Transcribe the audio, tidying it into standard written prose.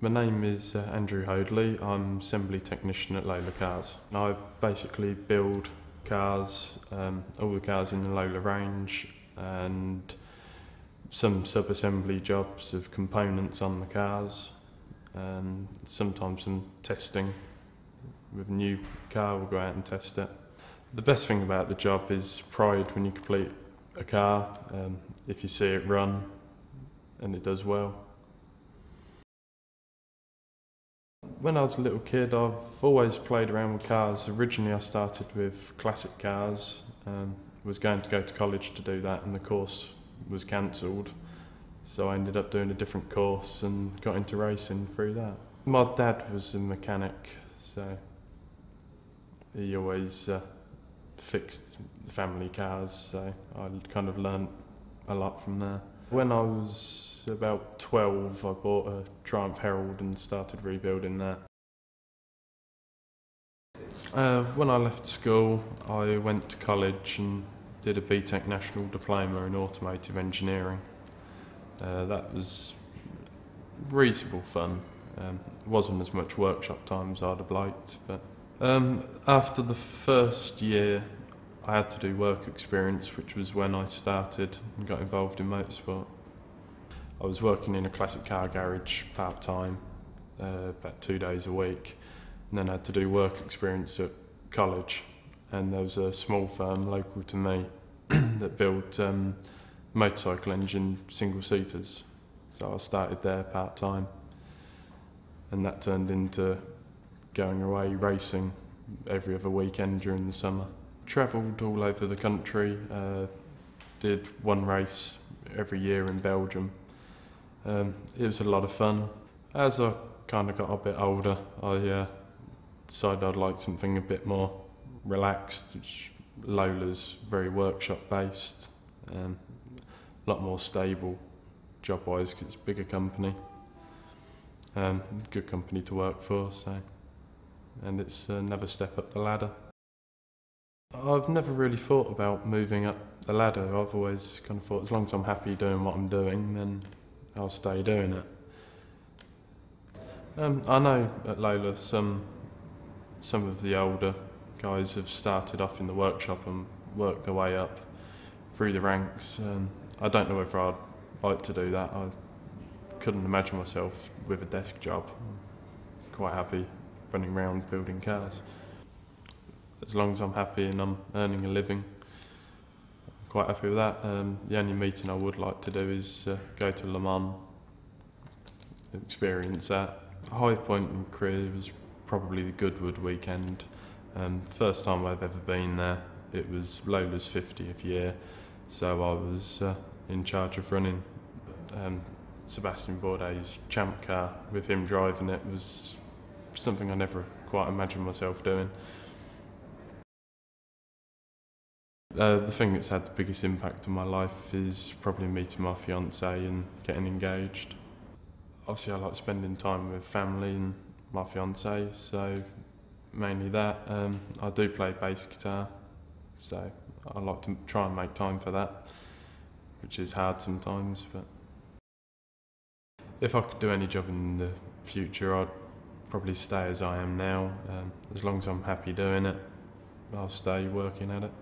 My name is Andrew Hoadley. I'm assembly technician at Lola Cars. I basically build cars, all the cars in the Lola range, and some sub-assembly jobs of components on the cars, and sometimes some testing. With a new car, we'll go out and test it. The best thing about the job is pride when you complete a car, if you see it run and it does well. When I was a little kid, I've always played around with cars. Originally I started with classic cars, was going to go to college to do that, and the course was cancelled. So I ended up doing a different course and got into racing through that. My dad was a mechanic, so he always fixed family cars, so I kind of learnt a lot from there. When I was about 12, I bought a Triumph Herald and started rebuilding that. When I left school, I went to college and did a BTEC National Diploma in Automotive Engineering. That was reasonable fun. It wasn't as much workshop time as I'd have liked, but after the first year I had to do work experience, which was when I started and got involved in motorsport. I was working in a classic car garage part-time, about 2 days a week, and then I had to do work experience at college, and there was a small firm local to me that built motorcycle engine single-seaters, so I started there part-time, and that turned into going away racing every other weekend during the summer. Travelled all over the country, did one race every year in Belgium. It was a lot of fun. As I kind of got a bit older, I decided I'd like something a bit more relaxed. Lola's very workshop based, a lot more stable job-wise because it's a bigger company. Good company to work for, and it's another step up the ladder. I've never really thought about moving up the ladder. I've always kind of thought as long as I'm happy doing what I'm doing, then I'll stay doing it. I know at Lola some of the older guys have started off in the workshop and worked their way up through the ranks. I don't know whether I'd like to do that. I couldn't imagine myself with a desk job. I'm quite happy running around building cars. As long as I'm happy and I'm earning a living, I'm quite happy with that. The only meeting I would like to do is go to Le Mans, experience that. A high point in career was probably the Goodwood weekend. First time I've ever been there. It was Lola's 50th year, so I was in charge of running Sebastian Bourdais' champ car. With him driving it was something I never quite imagined myself doing. The thing that's had the biggest impact on my life is probably meeting my fiancée and getting engaged. Obviously I like spending time with family and my fiancée, so mainly that. I do play bass guitar, so I like to try and make time for that, which is hard sometimes. But if I could do any job in the future, I'd probably stay as I am now. As long as I'm happy doing it, I'll stay working at it.